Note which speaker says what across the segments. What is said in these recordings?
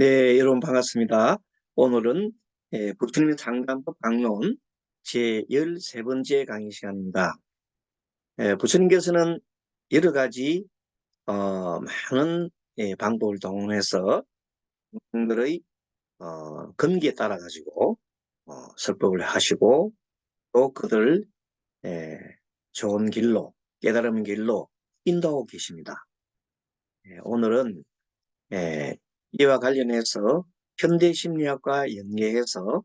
Speaker 1: 네, 여러분 반갑습니다. 오늘은 부처님 상담법 강론 제13번째 강의 시간입니다. 부처님께서는 여러 가지 많은 방법을 동원해서 분들의根기에 따라 가지고 설법을 하시고 또 그들 좋은 길로 깨달음 길로 인도하고 계십니다. 오늘은 이와 관련해서 현대 심리학과 연계해서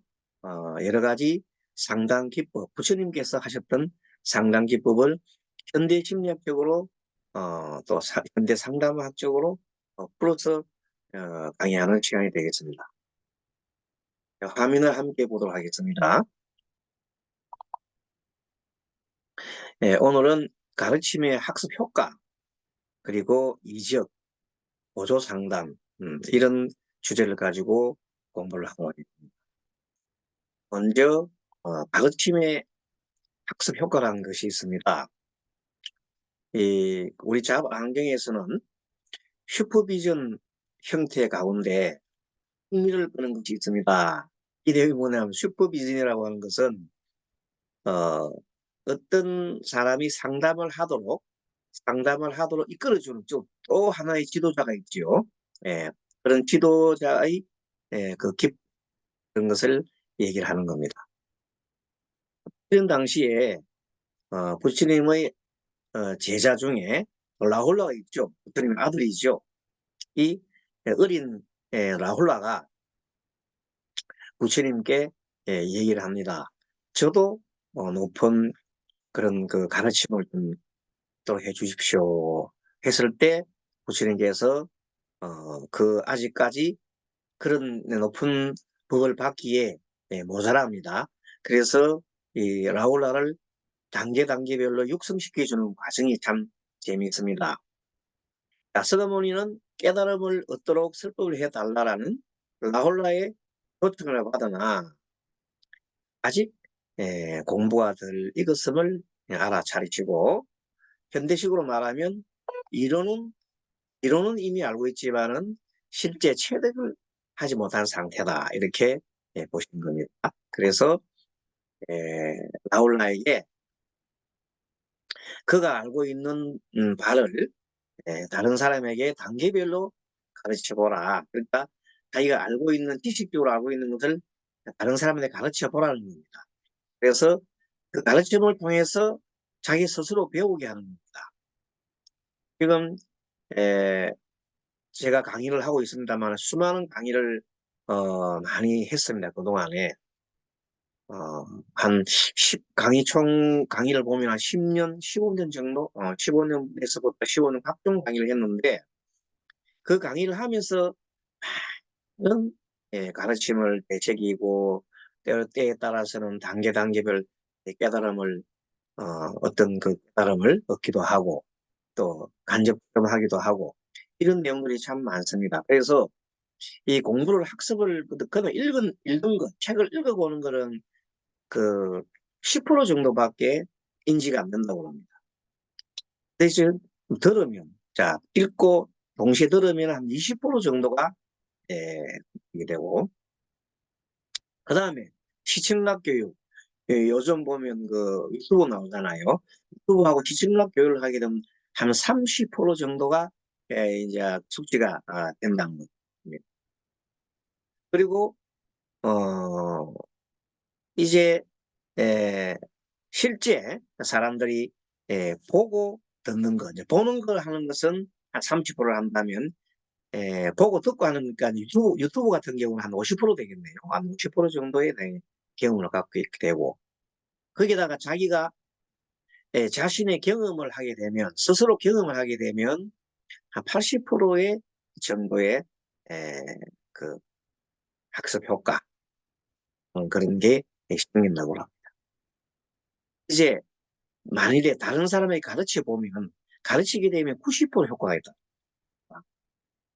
Speaker 1: 여러 가지 상담 기법, 부처님께서 하셨던 상담 기법을 현대 심리학적으로 또 현대 상담학적으로 풀어서 강의하는 시간이 되겠습니다. 화면을 함께 보도록 하겠습니다. 오늘은 가르침의 학습 효과, 그리고 이적, 보조 상담, 이런 주제를 가지고 공부를 하고 있습니다. 먼저 가르침의 학습 효과라는 것이 있습니다. 우리 자바 안경에서는 슈퍼비전 형태 가운데 흥미를 끄는 것이 있습니다. 이 내용이 뭐냐면 슈퍼비전이라고 하는 것은 어떤 사람이 상담을 하도록 이끌어주는 또 하나의 지도자가 있죠. 그런 지도자의 그런 것을 얘기를 하는 겁니다. 이런 당시에 부처님의 제자 중에 라훌라가 있죠. 부처님의 아들이죠. 이 어린 라훌라가 부처님께 얘기를 합니다. 저도 높은 그런 그 가르침을 좀 또 해주십시오. 했을 때 부처님께서 아직까지 그런 높은 법을 받기에 모자랍니다. 그래서 이 라훌라를 단계별로 육성시켜주는 과정이 참 재미있습니다. 서가모니는 깨달음을 얻도록 설법을 해달라는 라홀라의 요청을 받으나 아직 공부가 덜 익었음을 알아차리시고, 현대식으로 말하면 이론은 이미 알고 있지만은 실제 체득을 하지 못한 상태다, 이렇게 보시는 겁니다. 그래서 라홀라에게 그가 알고 있는 바를 다른 사람에게 단계별로 가르쳐보라. 그러니까 자기가 알고 있는, 지식적으로 알고 있는 것을 다른 사람에게 가르쳐보라는 겁니다. 그래서 그 가르침을 통해서 자기 스스로 배우게 하는 겁니다. 지금 제가 강의를 하고 있습니다만 수많은 강의를 많이 했습니다. 그동안에 한 강의를 보면 한 10년, 15년 정도, 15년에서부터 15년 각종 강의를 했는데, 그 강의를 하면서 많은 가르침을 되새기고, 때에 따라서는 단계별 깨달음을, 어떤 그 깨달음을 얻기도 하고, 또 간접 경험하기도 하고, 이런 내용들이 참 많습니다. 그래서 이 공부를 학습을, 그는 읽은 것, 책을 읽어보는 거는 그 10% 정도밖에 인지가 안 된다고 합니다. 대신 들으면, 읽고 동시에 들으면 한 20% 정도가 이게 되고, 그 다음에 시청각 교육, 요즘 보면 그 유튜브 나오잖아요. 유튜브하고 시청각 교육을 하게 되면 한 30% 정도가 이제 숙지가 된다는 겁니다. 그리고 이제 실제 사람들이 보고 듣는 거, 이제 보는 걸 하는 것은 한 30%를 한다면, 보고 듣고 하는 거니까 유튜브 같은 경우는 한 50% 되겠네요. 한 50% 정도의 경험을 갖고 있게 되고, 거기다가 자기가 자신의 경험을 하게 되면, 스스로 경험을 하게 되면 한 80%의 정도의 그 학습 효과, 그런 게 생긴다고 합니다. 이제 만일에 다른 사람에게 가르쳐 보면, 가르치게 되면 90% 효과가 있다.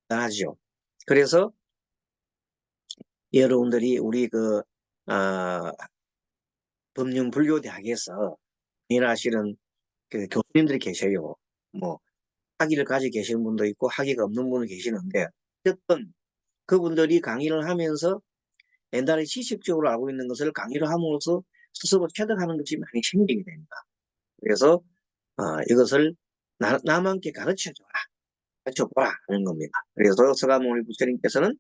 Speaker 1: 나죠. 그래서 여러분들이 우리 법륜불교대학에서 일하시는 그 교수님들이 계셔요. 뭐 학위를 가지고 계시는 분도 있고 학위가 없는 분도 계시는데, 어쨌든 그분들이 강의를 하면서 옛날에 지식적으로 알고 있는 것을 강의를 함으로써 스스로 체득하는 것이 많이 생기게 됩니다. 그래서 이것을 남한테 가르쳐줘라, 가르쳐보라 하는 겁니다. 그래서 서가모니 부처님께서는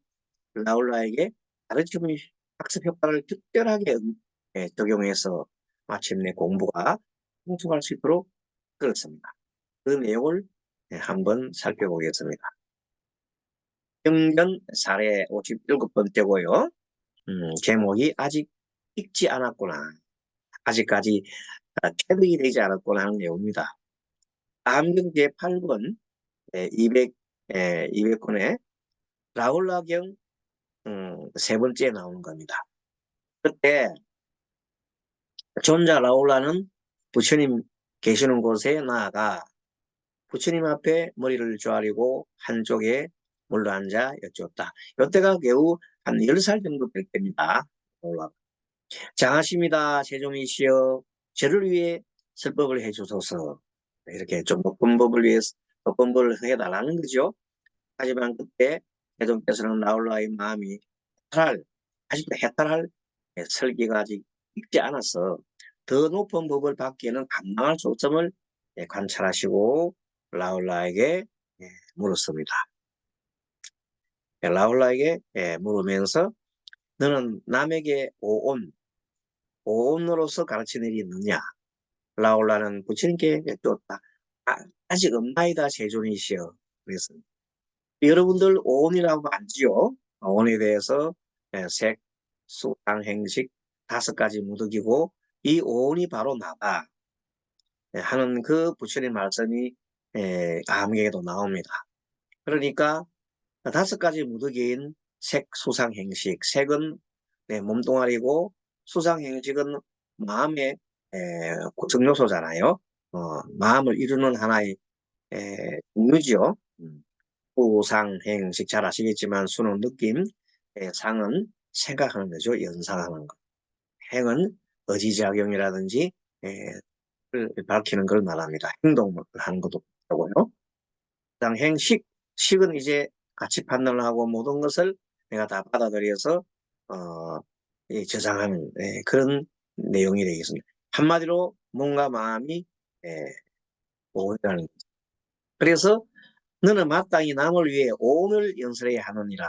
Speaker 1: 라울라에게 가르침의 학습 효과를 특별하게 적용해서 마침내 공부가 성숙할 수 있도록 그렇습니다. 그 내용을 한번 살펴보겠습니다. 경전 사례 57번째고요. 제목이 아직 읽지 않았구나. 아직까지 체득이 되지 않았구나 하는 내용입니다. 암경 제8권 200권에 라울라경 세 번째 나오는 겁니다. 그때 존자 라울라는 부처님 계시는 곳에 나아가 부처님 앞에 머리를 조아리고 한쪽에 물러앉아 여쭈었다. 이때가 겨우 한 10살 정도 될 때입니다. 장하십니다. 세종이시여, 저를 위해 설법을 해주소서. 이렇게 좀 높은 법을 위해서 높은 법을 해달라는 거죠. 하지만 그때 세종께서는 라울라의 마음이 아직도 해탈할 설기가 아직 익지 않아서 더 높은 법을 받기에는 감당할 수 없음을 관찰하시고 라울라에게 물었습니다. 라울라에게 물으면서 너는 남에게 오온으로서 가르치는 일이 있느냐? 라울라는 부처님께 여쭈었다. 아직 없나이다 세존이시여. 그랬습니다. 여러분들 오온이라고 알지요? 오온에 대해서 색, 수, 당, 행식 5가지 무득이고 이 오온이 바로 나다 하는 그 부처님 말씀이 암경에도 나옵니다. 그러니까 5가지 무득인 색, 수상, 행식. 색은 몸뚱아리고 수상, 행식은 마음의 구성 요소잖아요. 마음을 이루는 하나의 종류지요. 수상, 행식 잘 아시겠지만 수는 느낌, 상은 생각하는 거죠. 연상하는 것. 행은 의지작용이라든지 밝히는 걸 말합니다. 행동을 하는 것도 그렇고요. 행식, 식은 이제 가치 판단을 하고 모든 것을 내가 다 받아들여서 저장하는 그런 내용이 되겠습니다. 한마디로 몸과 마음이 오온이라는 거죠. 그래서 너는 마땅히 남을 위해 오온을 연설해야 하느니라.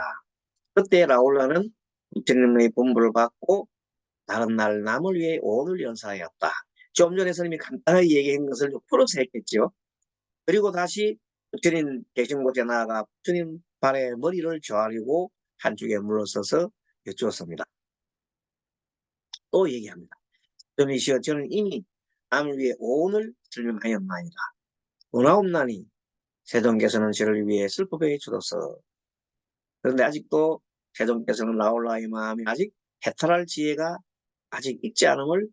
Speaker 1: 그때 라울라는 부처님의 분부를 받고 다른 날 남을 위해 오온을 연설하였다. 좀 전에 스님이 간단하게 얘기한 것을 풀어서 했겠죠. 그리고 다시 부처님 계신 곳에 나아가 부처님 발에 머리를 조아리고 한쪽에 물러서서 여쭈었습니다. 또 얘기합니다. 스님이시여, 저는 이미 남을 위해 오온을 설명하였나이다. 원하옵나니 세종께서는 저를 위해 슬프게 해주소서. 그런데 아직도 세종께서는 라울라의 마음이 아직 해탈할 지혜가 아직 있지 않음을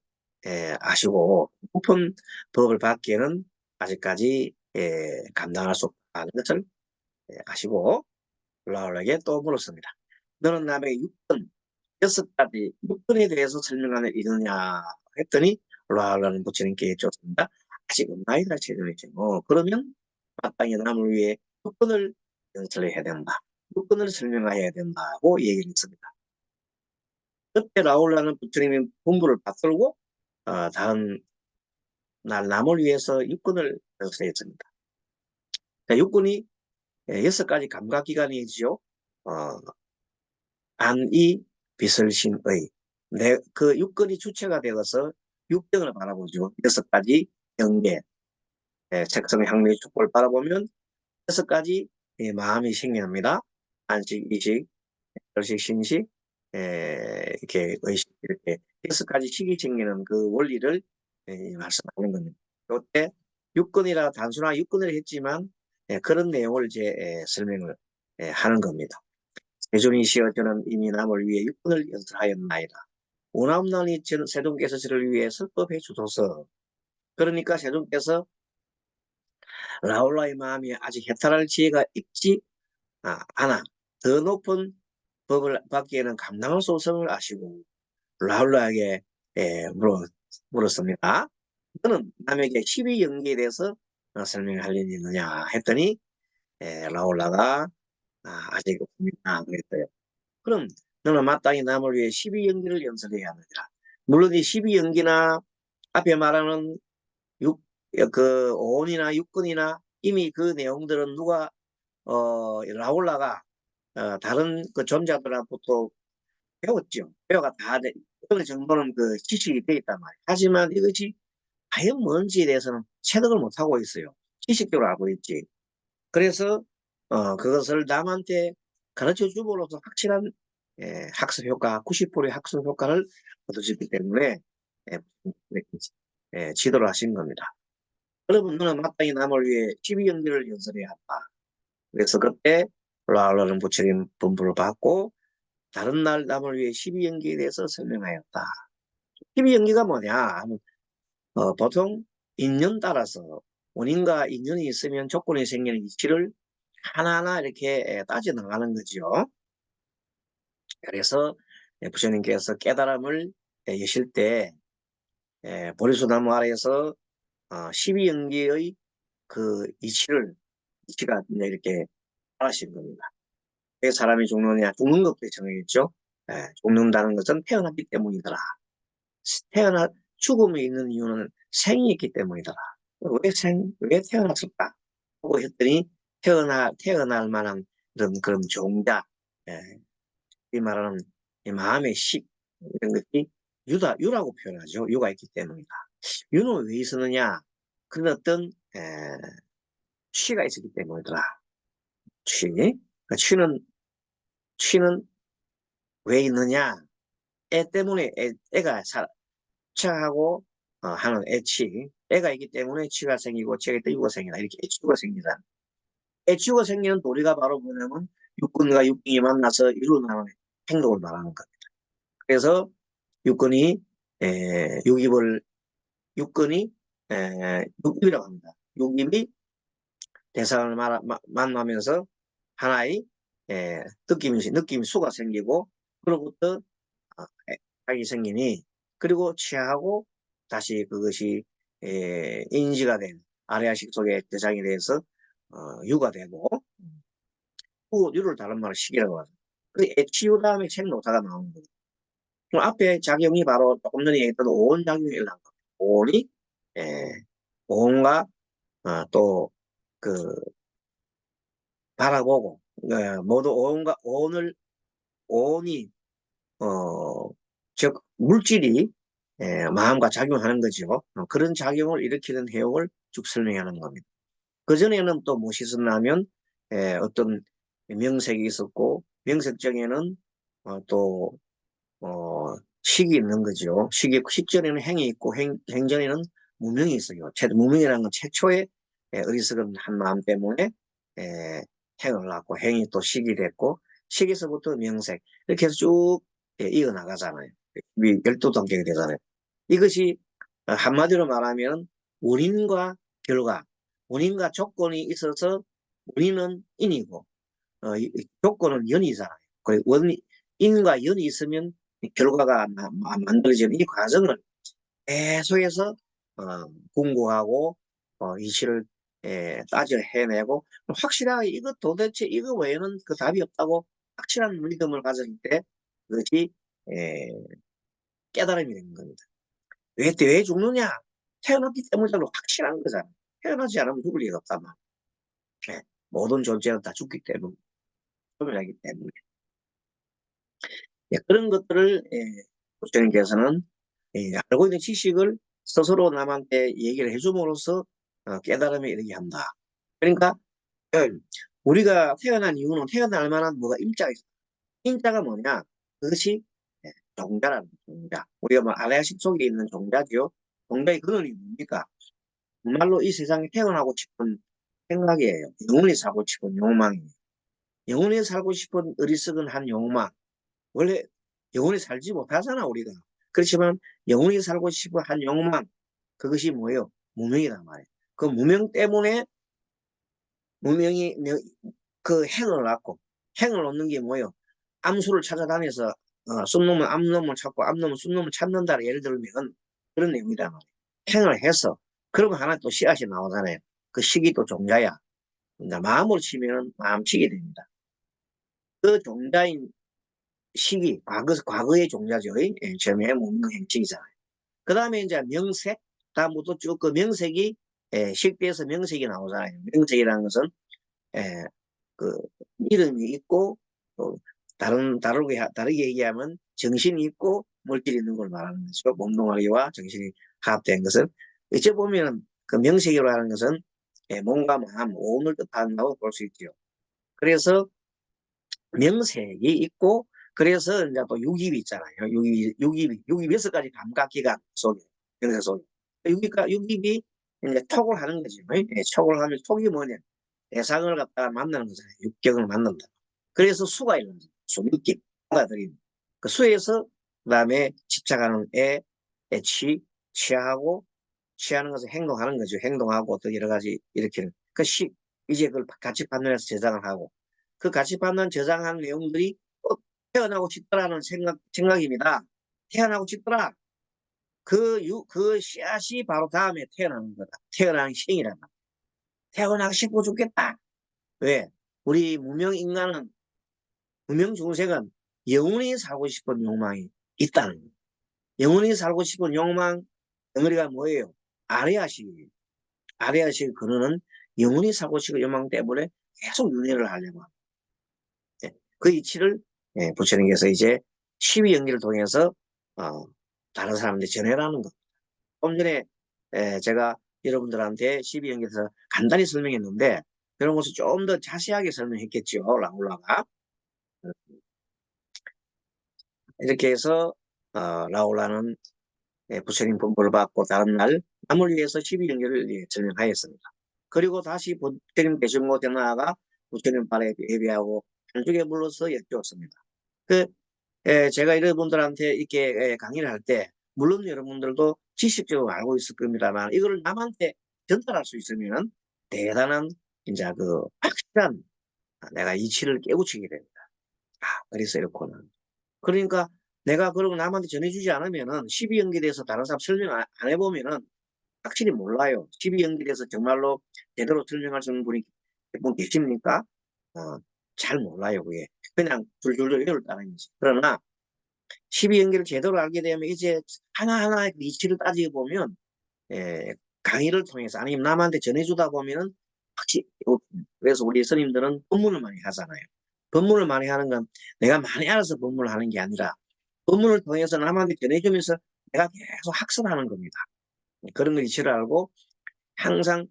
Speaker 1: 아시고 높은 법을 받기에는 아직까지 감당할 수 없다는 것을 아시고 라울라에게 또 물었습니다. 너는 남에게 6가지 6번에 대해서 설명하는 이느냐 했더니 라울라는 부처님께 여쭈었습니다. 아직 없나이다 세종이시여. 그러면 마땅히 남을 위해 6번을 연설해야 된다. 6번을 설명해야 된다고 얘기를 했습니다. 그때 라울라는 부처님의 분부를 받들고 다음 날 남을 위해서 6권을 연설했습니다. 육군이 6가지 감각기관이지요. 안이 비설신의 그 6권이 주체가 되어서 육경을 바라보죠. 6가지 경계, 색성, 향미, 축보를 바라보면 6가지 마음이 생겨납니다. 안식, 이식, 결식, 신식, 이렇게 의식, 이렇게 6가지 식이 생기는 그 원리를 말씀하는 겁니다. 이때 육권이라 단순한 육권을 했지만 그런 내용을 이제 설명을 하는 겁니다. 세종이시여, 저는 이미 남을 위해 육권을 연설하였나이다. 원하옵나니 세종께서 저를 위해 설법해 주소서. 그러니까 세종께서 라울라의 마음이 아직 해탈할 지혜가 있지 않아 더 높은 법을 받기에는 감당할 수 없음을 아시고 라울라에게 물었습니다. 너는 남에게 12연기에 대해서 설명할 일이 있느냐 했더니 라울라가 아직 없습니다 그랬어요. 그럼 너는 마땅히 남을 위해 12연기를 연설해야 하느냐. 물론 이 12연기나 앞에 말하는 오온이나 육근이나 이미 그 내용들은 누가 라울라가 다른 그 존재들로부터 배웠죠. 배워가 다 어느 정도는 그 지식이 돼 있단 말이에요. 하지만 이것이 과연 뭔지에 대해서는 체득을 못하고 있어요. 지식적으로 알고 있지. 그래서 그것을 남한테 가르쳐 줌으로써 확실한 학습 효과, 90%의 학습 효과를 얻으셨기 때문에 지도를 하신 겁니다. 여러분, 너는 마땅히 남을 위해 12연기를 연설해야 한다. 그래서 그때 라울라는 부처님 분부를 받고 다른 날 남을 위해 12연기에 대해서 설명하였다. 12연기가 뭐냐? 보통 인연 따라서 원인과 인연이 있으면 조건이 생기는 이치를 하나하나 이렇게 따져 나가는 거죠. 그래서 부처님께서 깨달음을 여실 때 보리수나무 아래에서 12연기의 그 이치가 이렇게 말하신 겁니다. 왜 사람이 죽느냐? 죽는 것도 정해졌죠. 죽는다는 것은 태어났기 때문이더라. 죽음에 있는 이유는 생이 있기 때문이더라. 왜 태어났을까? 하고 했더니 태어날 만한 그런 종자, 이 말하는 이 마음의 식, 이런 것이 유라고 표현하죠. 유가 있기 때문이다. 유는 왜 있었느냐? 그런 어떤, 취가 있었기 때문이더라. 취. 그 취는 왜 있느냐? 애 때문에 애가 착하고 하는 애취. 애가 있기 때문에 취가 생기고 취가 있다 유가 생기다. 이렇게 애취가 생기다. 애취가 생기는 도리가 바로 뭐냐면 육군과 육경이 만나서 이루어나는 행동을 말하는 겁니다. 그래서 육군이 육군이 육입이라고 합니다. 육입이 대상을 만나면서 하나의 느낌이 수가 생기고 그로부터 학이 생기니 그리고 취하고 다시 그것이 인지가 된 아래아식 속의 대상에 대해서 유가 되고 유를 다른 말로 식이라고 하죠. 그 애치유 다음에 책 노사가 나오는 거예요. 그럼 앞에 작용이 바로 조금 전에 얘기했던 오온 작용이 일어난 겁니다. 오온이 오온과 또그 바라보고 모두 오온이 즉 물질이 마음과 작용하는 거죠. 그런 작용을 일으키는 해역을 쭉 설명하는 겁니다. 그전에는 또 무엇이 있었냐면 어떤 명색이 있었고 명색정에는 또 식이 있는 거죠. 식전에는 행이 있고 행전에는 무명이 있어요. 무명이라는 건 최초의 어리석은 한 마음 때문에 행을 낳고 행이 또 식이 됐고 식에서부터 명색 이렇게 해서 쭉 이어나가잖아요. 12단계가 되잖아요. 이것이 한마디로 말하면 원인과 결과, 원인과 조건이 있어서 원인은 인이고 조건은 연이잖아요. 그리고 인과 연이 있으면 결과가 만들어지는 이 과정을 계속해서 공부하고 이치를 따져 해내고 확실하게 도대체 이거 외에는 그 답이 없다고 확실한 믿음을 가졌을 때 그것이 깨달음이 되는 겁니다. 왜 죽느냐? 태어났기 때문이라고 확실한 거잖아. 태어나지 않으면 죽을 리가 없다만. 모든 존재는 다 죽기 때문에, 소멸하기 때문에. 그런 것들을 부처님께서는 알고 있는 지식을 스스로 남한테 얘기를 해줌으로써 깨달음에 이르게 한다. 그러니까 우리가 태어난 이유는 태어날 만한 뭐가 임자가 있어. 임자가 뭐냐? 그것이 종자라는 종자. 우리가 뭐 아래아식 속에 있는 종자죠. 종자의 근원이 뭡니까? 정말로 이 세상에 태어나고 싶은 생각이에요. 영원히 살고 싶은 욕망이에요. 영원히 살고 싶은 어리석은 한 욕망. 원래 영원히 살지 못하잖아, 우리가. 그렇지만 영원히 살고 싶은 한 욕망. 그것이 뭐예요? 무명이란 말이에요. 그 무명 때문에 무명이 그 행을 낳고 행을 얻는 게 뭐예요? 암수를 찾아다녀서 쑥놈은 암놈을 찾고 암놈은 쑥놈을 찾는다. 예를 들면 그런 내용이란 말이에요. 행을 해서 그러면 하나 또 씨앗이 나오잖아요. 그 식이 또 종자야. 마음으로 치면 마음치게 됩니다. 그 종자인 시기, 과거의 종자죠. 점의 문명 행칭이잖아요. 그 다음에 이제 명색, 다음부터 쭉 그 명색이, 식대에서 명색이 나오잖아요. 명색이라는 것은, 그, 이름이 있고, 또, 다르게 얘기하면 정신이 있고, 물질이 있는 걸 말하는 거죠. 몸동아리와 정신이 합된 것은. 어찌 보면, 그 명색이라고 하는 것은, 몸과 마음, 오온을 뜻한다고 볼 수 있죠. 그래서, 명색이 있고, 그래서 이제 또 육입이 있잖아요. 육입이 6가지 감각기관 속에, 명색 속에. 육입이 이제 톡을 하는 거지. 톡을 하면 톡이 뭐냐? 대상을 갖다가 만나는 거잖아요. 육경을 만난다. 그래서 수가 있는 거죠. 수, 느낌, 받아들이는. 그 수에서, 그 다음에 집착하는 취, 취하고, 취하는 것을 행동하는 거죠. 행동하고 또 여러 가지 일으키는. 이제 그걸 같이 판단해서 저장을 하고. 그 같이 판단 저장한 내용들이 태어나고 싶더라는 생각입니다. 태어나고 싶더라. 그 씨앗이 바로 다음에 태어나는 거다. 태어나는 신이란 말이야. 태어나고 싶어 죽겠다. 왜? 우리 무명 중생은 영원히 살고 싶은 욕망이 있다는 거예요. 영원히 살고 싶은 욕망, 덩어리가 뭐예요? 아레아식이에요. 아레아식 근원은 영원히 살고 싶은 욕망 때문에 계속 윤회를 하려고 합니다. 그 이치를 부처님께서 이제 12연기를 통해서 다른 사람한테 전해라는 것. 좀 전에 제가 여러분들한테 12연기에서 간단히 설명했는데 그런 것을 좀 더 자세하게 설명했겠죠. 라울라가. 이렇게 해서 라울라는 부처님 법보를 받고 다른 날 남을 위해서 12연기를 설명하였습니다. 그리고 다시 부처님 대중고 대나가 부처님 발에 예배하고 한쪽에 물러서 여쭈었습니다. 제가 여러분들한테 이렇게 강의를 할 때, 물론 여러분들도 지식적으로 알고 있을 겁니다만, 이걸 남한테 전달할 수 있으면 대단한, 이제 확실한 내가 이치를 깨우치게 됩니다. 그래서 이렇구나. 그러니까 내가 그러고 남한테 전해주지 않으면은 12연결해서 다른 사람 설명 안 해보면은 확실히 몰라요. 12연결해서 정말로 제대로 설명할 수 있는 분이 계십니까? 잘 몰라요, 그게. 그냥 줄줄줄 외울 따름이지. 그러나 12연계를 제대로 알게 되면 이제 하나하나의 그 이치를 따지고 보면 강의를 통해서 아니면 남한테 전해주다 보면은 확실히 그래서 우리 스님들은 법문을 많이 하잖아요. 법문을 많이 하는 건 내가 많이 알아서 법문을 하는 게 아니라 법문을 통해서 남한테 전해주면서 내가 계속 학습하는 겁니다. 그런 걸 이치를 알고 항상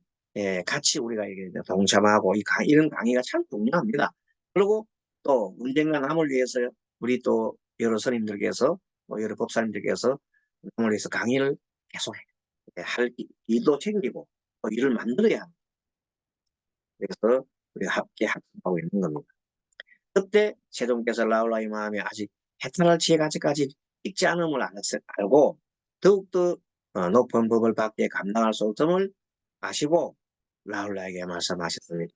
Speaker 1: 같이 우리가 동참하고 이런 강의가 참 중요합니다. 그리고 또 언젠가 남을 위해서 우리 또 여러 스님들께서 여러 법사님들께서 남을 위해서 강의를 계속 할 일도 챙기고 또 일을 만들어야 합니다. 그래서 우리가 함께 학습하고 있는 겁니다. 그때 세종께서 라울라의 마음에 아직 해탈할 지혜까지 익지 않음을 알고 더욱더 높은 법을 받게 감당할 수 없음을 아시고 라울라에게 말씀하셨습니다.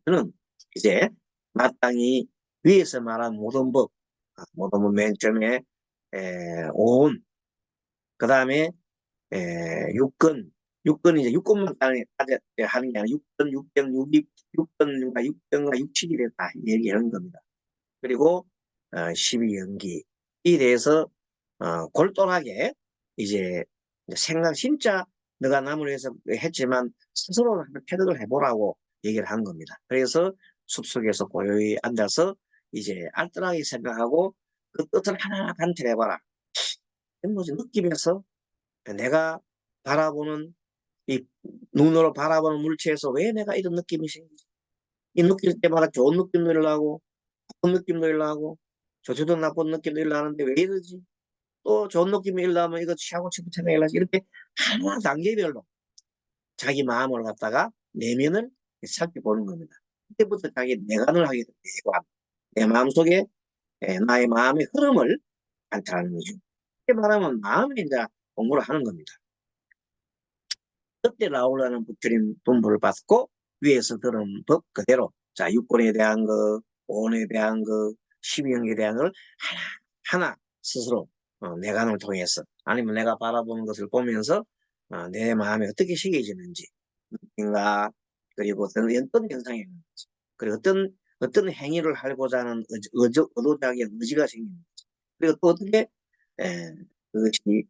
Speaker 1: 저는 이제 마땅히 위에서 말한 모든 법, 맨 처음에 오온, 그 다음에 육根이제 육根만 하는 게 아니라 육根, 육경, 육입, 육根, 육경과 육식이 다 얘기하는 겁니다. 그리고 12연기에 대해서 골똘하게 이제 진짜 너가 남을 위해서 했지만 스스로 한번 패득을 해보라고 얘기를 한 겁니다. 그래서 숲속에서 고요히 앉아서 이제 알뜰하게 생각하고 그 뜻을 하나하나 관찰해봐라. 뭐지 느낌에서 내가 바라보는 이 눈으로 바라보는 물체에서 왜 내가 이런 느낌이 생기지? 이 느낄 때마다 좋은 느낌도 일어나고 나쁜 느낌도 일어나고 좋지도 나쁜 느낌도 일어나는데 왜 이러지? 또 좋은 느낌이 일어나면 이거 취하고 싶은 생각이 일어나지. 이렇게 하나 단계별로 자기 마음을 갖다가 내면을 살펴보는 겁니다. 그때부터 자기 내관을 하게 됩니다. 내관. 내 마음속에 나의 마음의 흐름을 관찰하는 거죠. 이렇게 말하면 마음이 이제 공부를 하는 겁니다. 그때 라울라는 부처님 분부를 받고 위에서 들은 법 그대로 자 육권에 대한 거, 오온에 대한 거, 12연계에 대한 걸 하나하나 스스로 내관을 통해서 아니면 내가 바라보는 것을 보면서 내 마음이 어떻게 식해지는지 인가 그리고 어떤 현상이 있는지 그리고 어떤 어떤 행위를 하고자 하는 의도적인 의지가 생깁니다. 그리고 또 어떻게 그것이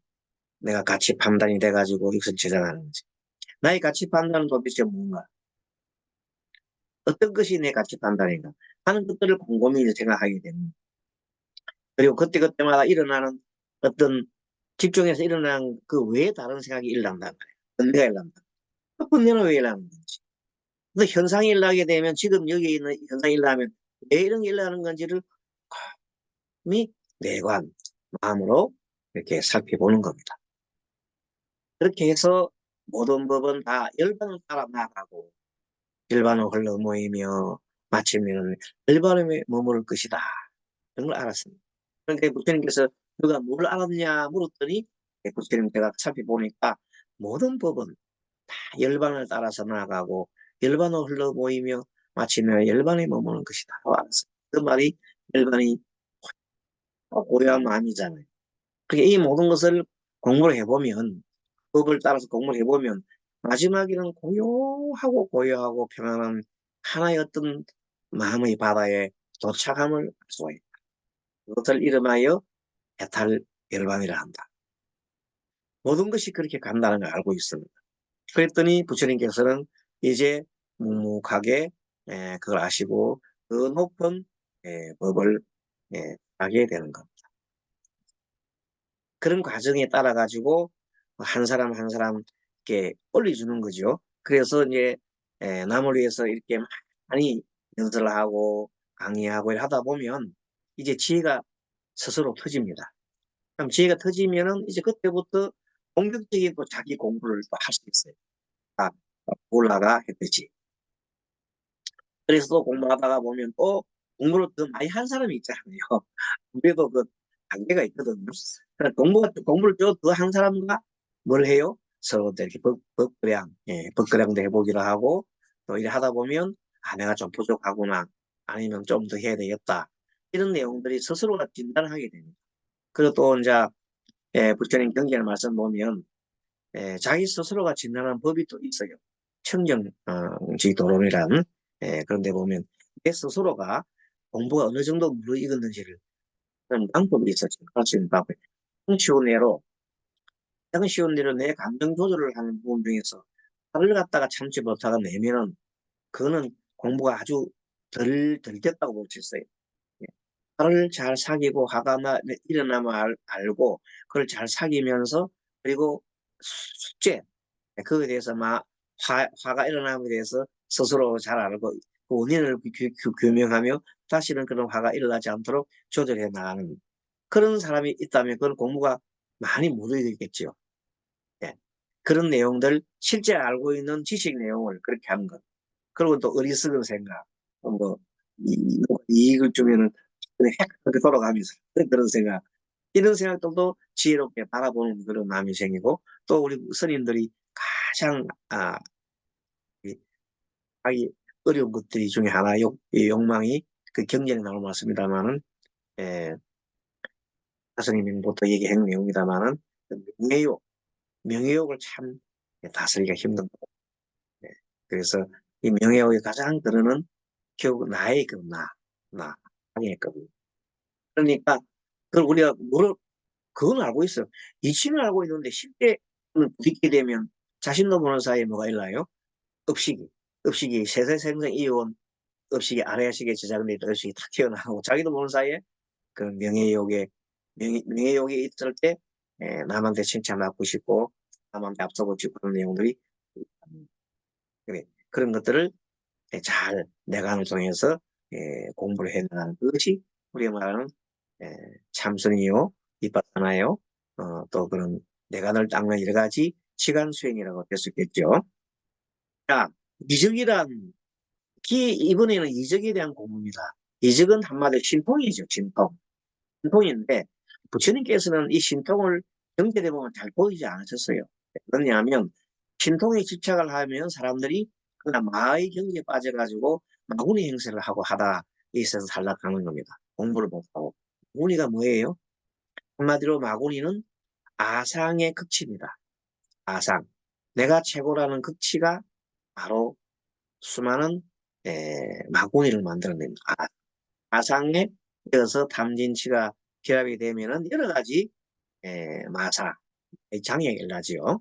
Speaker 1: 내가 가치 판단이 돼가지고 이것을 제작하는 거지. 나의 가치 판단은 도대체 뭔가? 어떤 것이 내 가치 판단인가? 하는 것들을 곰곰이 생각하게 됩니다. 그리고 그때그때마다 일어나는 어떤 집중해서 일어나는 그 외에 다른 생각이 일어난단 말이에요. 번뇌가 일어난다. 그 번뇌는 왜 일어나는 건지. 근데 현상이 일어나게 되면 지금 여기 있는 현상이 일어나면 왜 이런 게 일어나는 건지를 미 내관, 마음으로 이렇게 살펴보는 겁니다. 그렇게 해서 모든 법은 다 열반을 따라 나가고 열반을 흘러 모이며 마치면 열반에 머무를 것이다. 그런 걸 알았습니다. 그러니까 부처님께서 누가 뭘 알았냐 물었더니 부처님 제가 살펴보니까 모든 법은 다 열반을 따라서 나가고 열반을 흘러 모이며 마치면 열반에 머무는 것이다. 알았습니다. 그 말이 열반이 고요한 마음이잖아요. 그러니까 이 모든 것을 공부를 해보면 법을 따라서 공부를 해보면 마지막에는 고요하고 고요하고 평안한 하나의 어떤 마음의 바다에 도착함을 알 수가 있다. 그것을 이름하여 해탈 열반이라 한다. 모든 것이 그렇게 간다는 걸 알고 있습니다. 그랬더니 부처님께서는 이제 묵묵하게 그걸 아시고 그 높은 법을 하게 되는 겁니다. 그런 과정에 따라 가지고 한 사람 한 사람 이렇게 올려주는 거죠. 그래서 이제 남을 위해서 이렇게 많이 연설을 하고 강의하고 하다 보면 이제 지혜가 스스로 터집니다. 그럼 지혜가 터지면은 이제 그때부터 본격적인 또 자기 공부를 또 할 수 있어요. 아, 올라가 했듯이. 그래서 또 공부하다가 보면 또 공부를 더 많이 한 사람이 있잖아요. 그래도 그 단계가 있거든요. 공부를 더 한 사람과 뭘 해요? 서로 이렇게 법그량, 법그량도 해보기로 하고 또 이래 하다 보면 아, 내가 좀 부족하구나. 아니면 좀 더 해야 되겠다. 이런 내용들이 스스로가 진단을 하게 됩니다. 그리고 또 이제 부처님 경전을 말씀 보면 자기 스스로가 진단하는 법이 또 있어요. 청정지도론이란 그런데 보면 내 스스로가 공부가 어느 정도 무르익었는지를 그런 방법이 있었죠. 할 수 있는 방법. 쉬운 예로 가장 쉬운 예로 내 감정 조절을 하는 부분 중에서 화를 갖다가 참지 못하고 내면은 그거는 공부가 아주 덜 됐다고 볼 수 있어요. 예. 화를 잘 사귀고 화가 일어나면 알고 그걸 잘 사귀면서 그리고 숙제 그거에 대해서 화가 일어남에 대해서 스스로 잘 알고 그 원인을 규명하며 다시는 그런 화가 일어나지 않도록 조절해 나가는 그런 사람이 있다면 그런 공부가 많이 묻어있겠죠. 예. 그런 내용들 실제 알고 있는 지식 내용을 그렇게 하는 것. 그리고 또 어리석은 생각, 뭐 이익을 주면은 그렇게 돌아가면서 그런 생각. 이런 생각들도 지혜롭게 바라보는 그런 마음이 생기고 또 우리 스님들이 가장 하기 어려운 것들이 중에 하나 이 욕망이 그 경전에 나올 말씀입니다만은 스님이 보통 얘기한 내용이다마는 명예욕을 참 다스리기가 힘든 거예요. 예. 그래서 이 명예욕의 가장 드러는 결국 나의 나, 방해했거든요. 그러니까 그걸 우리가 그건 알고 있어요. 이치는 알고 있는데 쉽게 부딪게 되면 자신도 모르는 사이에 뭐가 일어나요? 업식이. 업식이 세세생생 이어온 업식이 아래식에 제작돼 있던 업식이 탁 튀어나오고 자기도 모르는 사이에 그 명예욕에 있을 때 남한테 칭찬받고 싶고 남한테 앞서고 싶고 그런 내용들이 그래. 그런 것들을 잘 내관을 통해서 공부를 해나가는 것이 우리가 말하는 참선이요, vipassana요, 또 그런 내관을 닦는 여러 가지 시간 수행이라고 할 수 있겠죠. 자, 이적이란 이번에는 이적에 대한 공부입니다. 이적은 한마디로 신통이죠, 신통. 신통인데 부처님께서는 이 신통을 경전에 보면 잘 보이지 않으셨어요. 왜냐하면 신통에 집착을 하면 사람들이 그냥 마의 경지에 빠져가지고 마구니 행세를 하고 하다 있어서 탈락하는 겁니다. 공부를 못하고. 마구니가 뭐예요? 한마디로 마구니는 아상의 극치입니다. 아상. 내가 최고라는 극치가 바로 수많은 마구니를 만들어냅니다. 마상에 이어서 탐진치가 결합이 되면은 여러 가지 마사, 장애가 일어나지요.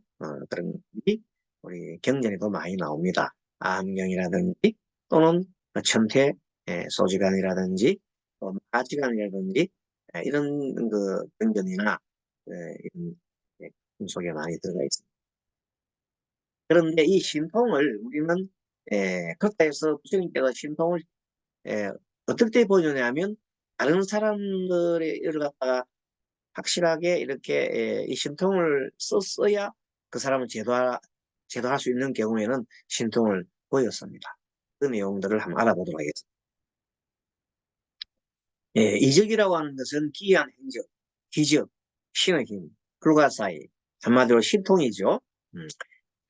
Speaker 1: 그런 것들이 우리 경전에도 많이 나옵니다. 암경이라든지 또는 천태 소지간이라든지 또 마지간이라든지 이런 그 경전이나 이런 속에 많이 들어가 있습니다. 그런데 이 신통을 우리는 그렇다해서 부처님께서 신통을 어떻게 보여주냐면 다른 사람들의 일을 갖다가 확실하게 이렇게 이 신통을 써야 그 사람을 제도할 수 있는 경우에는 신통을 보였습니다. 그 내용들을 한번 알아보도록 하겠습니다. 이적이라고 하는 것은 기이한 행적, 기적, 신의 힘, 불가사의, 한마디로 신통이죠.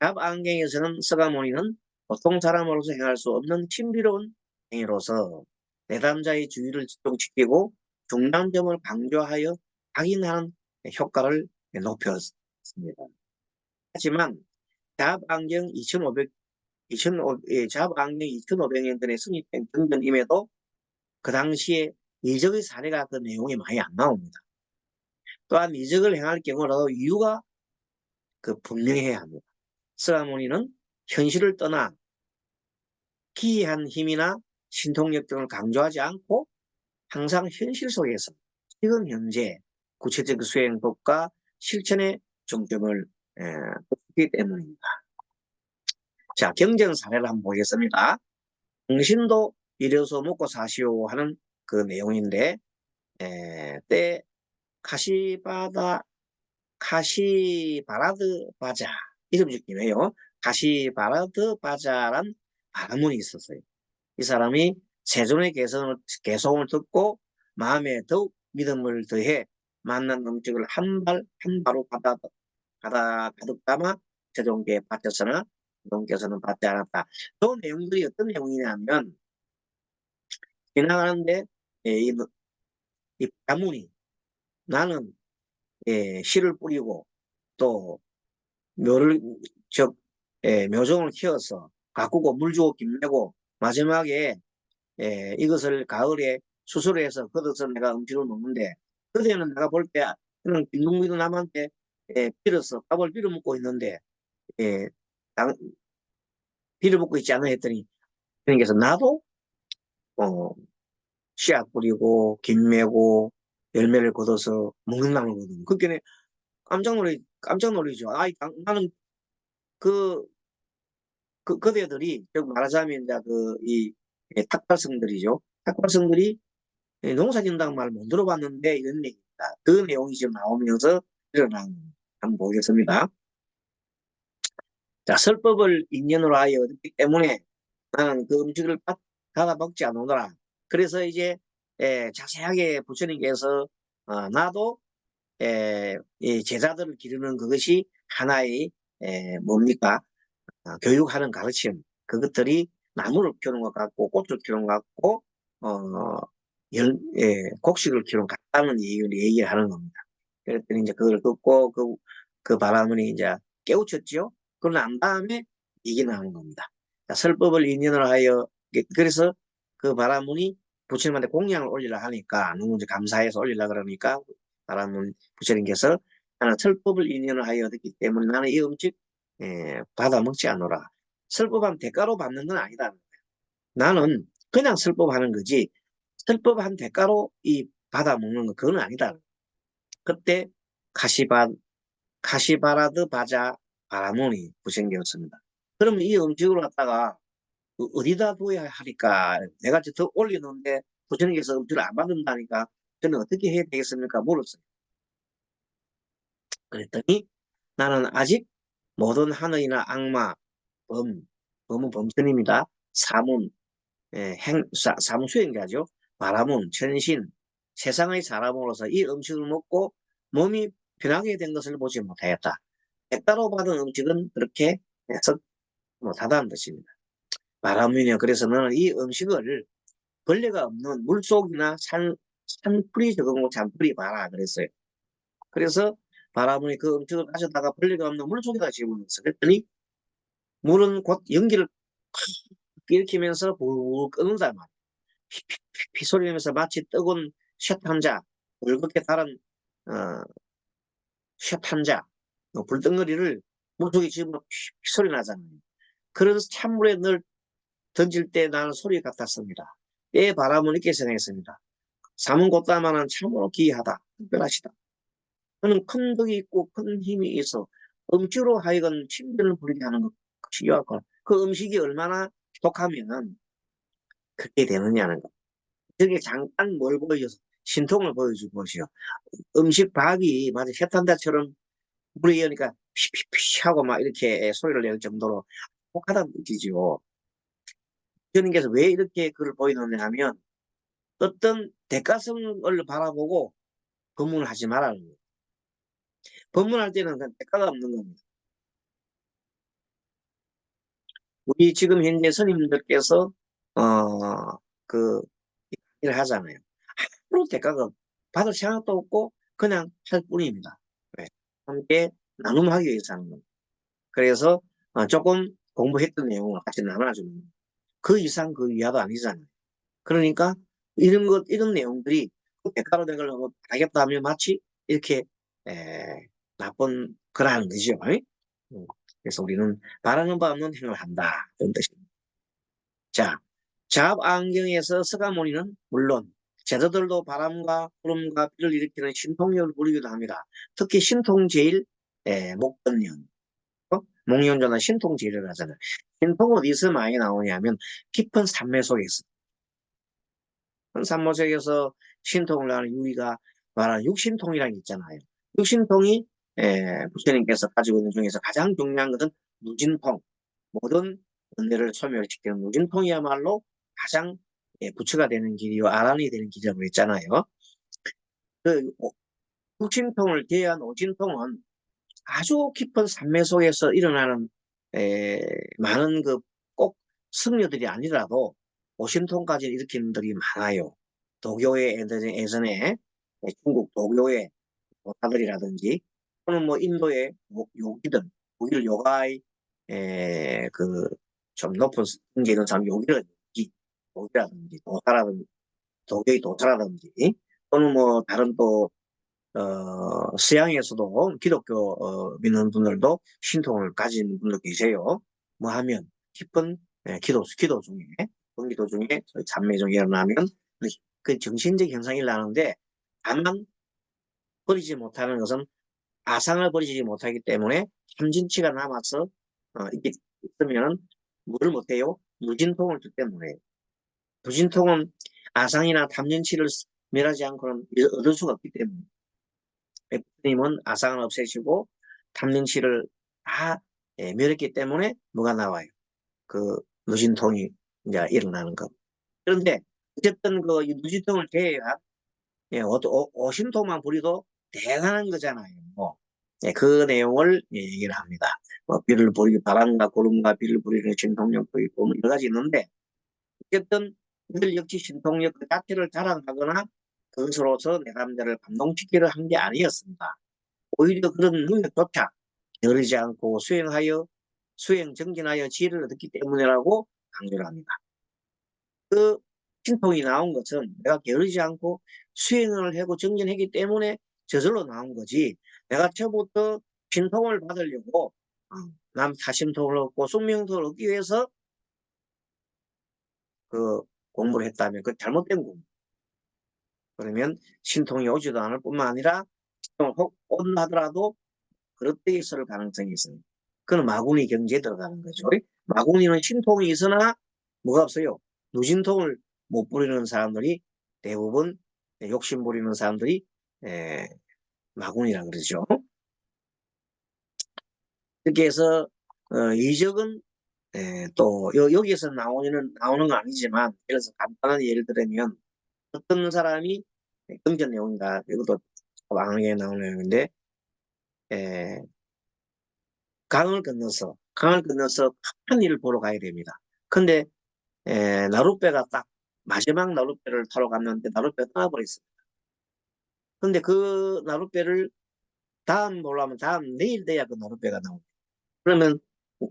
Speaker 1: 잡안경에서는 서가모니는 보통 사람으로서 행할 수 없는 신비로운 행위로서 내담자의 주의를 집중시키고 중단점을 강조하여 확인하는 효과를 높였습니다. 하지만 잡안경 2500년전에 성립된 경전임에도 그 당시에 이적의 사례가 그 내용에 많이 안 나옵니다. 또한 이적을 행할 경우라도 이유가 분명해야 합니다. 서가모니는 현실을 떠나 기이한 힘이나 신통력 등을 강조하지 않고 항상 현실 속에서 지금 현재 구체적 수행법과 실천에 중점을 두기 때문입니다. 자, 경전 사례를 한번 보겠습니다. 당신도 이래서 먹고 사시오 하는 그 내용인데 때 카시바라드 바자 이름 짓긴 해요. 카시바라드 바자란 바라문이 있었어요. 이 사람이 세존의 개성을 듣고 마음에 더욱 믿음을 더해 만난 음식을 한 바로 가득 담아 세존께 바쳤으나 세존께서는 받지 않았다. 그 내용들이 어떤 내용이냐면 지나가는데 이 바문이 나는 씨를 뿌리고 또 묘를 묘종을 키워서 가꾸고 물 주고 김내고 마지막에 이것을 가을에 수술해서 걷어서 내가 음식을 먹는데 그때는 내가 볼 때 그런 빈둥빈둥 남한테 빌어서 밥을 빌어 먹고 있는데 빌어 먹고 있지 않아 했더니 그러니까 나도 어, 씨앗 뿌리고 김 메고 열매를 걷어서 먹는다는 거거든요. 그게 깜짝 놀이죠. 나는 그 그대들이 즉 말하자면 이제 이 탁발성들이죠. 탁발성들이 농사짓는다는 말 못 들어봤는데 이런 얘기입니다. 그 내용이 지금 나오면서 일어난 한번 보겠습니다. 자, 설법을 인연으로 하여 얻기 때문에 나는 그 음식을 받아 먹지 않노라. 그래서 이제 자세하게 부처님께서 나도 이 제자들을 기르는 그것이 하나의 뭡니까? 교육하는 가르침. 그것들이 나무를 키우는 것 같고 꽃을 키우는 것 같고 곡식을 키우는 것 같다는 얘기를 하는 겁니다. 그랬더니 이제 그걸 듣고 그 바라문이 이제 깨우쳤죠. 그러고 난 다음에 이게 나오는 겁니다. 자, 설법을 인연을 하여 그래서 그 바라문이 부처님한테 공양을 올리려 하니까 너무 이제 감사해서 올리려 그러니까 바라문 부처님께서 나는 설법을 인연을 하여 얻었기 때문에 나는 이 음식 받아 먹지 않노라. 설법한 대가로 받는 건 아니다. 나는 그냥 설법하는 거지 설법한 대가로 이 받아 먹는 거 그건 아니다. 그때 카시바라드 바자 바라몬이 부생되었습니다. 그러면 이 음식을 갖다가 어디다 둬야 하니까 내가 더 올리는데 부처님께서 음식을 안 받는다니까 저는 어떻게 해야 되겠습니까? 물었어요. 그랬더니 나는 아직 모든 하늘이나 악마, 범은 범선입니다. 사문, 사무수행자죠. 바라문, 천신, 세상의 사람으로서 이 음식을 먹고 몸이 변하게 된 것을 보지 못하였다. 대가로 받은 음식은 그렇게 해석 못하다는 뜻입니다. 바라문이요. 그래서 너는 이 음식을 벌레가 없는 물속이나 산풀이 적은 곳 잔풀이 봐라 그랬어요. 그래서 바라문이 그 음식을 가져다가 벌레가 없는 물속에다 집어넣었어. 그랬더니 물은 곧 연기를 일으키면서 불 끄는단 말이야. 피 소리 내면서 마치 뜨거운 샷 한 잔, 붉게 달은 샷 한 잔, 불덩어리를 물속에 집으면 피 소리 나잖아요. 그런 찬물에 늘 던질 때 나는 소리 같았습니다. 때 바람을 이렇게 생각했습니다. 삼은 꽃다마는 참으로 기이하다, 특별하시다. 그는 큰 덕이 있고 큰 힘이 있어 음식으로 하여금 신변을 부리게 하는 것이 요하고 그 음식이 얼마나 독하면 그렇게 되느냐는 거. 저게 잠깐 뭘 보여줘서 신통을 보여주고 것이요. 음식 밥이 마치 쇠탄다처럼 물에 여니까 피피피 하고 막 이렇게 소리를 낼 정도로 독하다 느끼지요. 저님께서 왜 이렇게 그걸 보이느냐 하면 어떤 대가성을 바라보고 법문을 하지 말라는 거예요. 법문할 때는 대가가 없는 겁니다. 우리 지금 현재 스님들께서 그 일을 하잖아요. 아무런 대가가 받을 생각도 없고 그냥 할 뿐입니다. 네. 함께 나눔하기 위해서 하는 겁니다. 그래서 조금 공부했던 내용을 같이 나눠주는 그 이상 그 이하도 아니잖아요. 그러니까 이런 내용들이 대가로 내걸 하겠다 하면 마치 이렇게 나쁜 거라는 거죠. 그래서 우리는 바라는 바 없는 행을 한다. 이런 뜻입니다. 자, 잡안경에서 서가모니는 물론 제자들도 바람과 구름과 비를 일으키는 신통력을 부리기도 합니다. 특히 신통제일 목건년, 목련전은 신통제일을 하잖아요. 신통은 어디서 많이 나오냐면 깊은 산매 속에서. 깊은 산매 속에서 신통을 하는 유의가 말하는 육신통이라는 게 있잖아요. 육신통이 부처님께서 가지고 있는 중에서 가장 중요한 것은 무진통. 모든 은혜를 소멸시키는 무진통이야말로 가장 부처가 되는 길이요 아란이 되는 길이라고 했잖아요. 그 육신통을 제외한 오진통은 아주 깊은 산매 속에서 일어나는 많은 그 꼭 승려들이 아니라도 오신통까지 일으키는 분들이 많아요. 도교의 예전에 중국 도교의 도사들이라든지 또는 뭐 인도의 요기들, 요기를 요가의 그좀 높은 성재 있는 사람 요기라든지 도사라든지 도교의 도사라든지 또는 뭐 다른 또 서양에서도 기독교 믿는 분들도 신통을 가진 분도 계세요. 뭐 하면 깊은 기도 중에 기도 중에 찬매 중에 일어나면 그 정신적 현상이 일어나는데 다만 버리지 못하는 것은 아상을 버리지 못하기 때문에 참진치가 남아서 이게 있으면 뭘 못해요? 무진통을 듣 때문에 무진통은 아상이나 탐진치를 멸하지 않고는 얻을 수가 없기 때문에 부처님은 아상을 없애시고 탐진치를 다 멸했기 때문에 뭐가 나와요? 그 무진통이 이제 일어나는 것. 그런데 어쨌든 그 무진통을 제외한 오신통만 부리도 대단한 거잖아요. 그 내용을 얘기를 합니다. 비를 부리 바람과 구름과 비를 부리는 신통력도 있고 뭐 여러 가지 있는데 어쨌든 이들 역시 신통력 그 자체를 자랑하거나 그것으로서 내람들을 감동시키려 한 게 아니었습니다. 오히려 그런 능력조차 게으르지 않고 수행 정진하여 지혜를 얻었기 때문이라고 강조를 합니다. 그 신통이 나온 것은 내가 게으르지 않고 수행을 하고 정진했기 때문에 저절로 나온 거지. 내가 처음부터 신통을 받으려고 남 사심통을 얻고 숙명통을 얻기 위해서 그 공부를 했다면 그 잘못된 공부. 그러면 신통이 오지도 않을 뿐만 아니라 신통을 혹 온다 하더라도 그릇되어 있을 가능성이 있습니다. 그건 마구니 경지에 들어가는 거죠. 마구니는 신통이 있으나 뭐가 없어요. 무신통을 못 부리는 사람들이 대부분 욕심 부리는 사람들이 마구니라 그러죠. 이렇게 해서 이적은 또 여기에서 나오는 건 아니지만 예를 들어서 간단한 예를 들면 어떤 사람이 경전 내용인가 이것도 왕에 나오는 내용인데 강을 건너서 큰 일을 보러 가야 됩니다. 근데 나룻배가 딱 마지막 나룻배를 타러 갔는데 나룻배가 떠나버렸습니다. 근데 그 나룻배를 다음 보려면 다음 내일 돼야 그 나룻배가 나옵니다. 그러면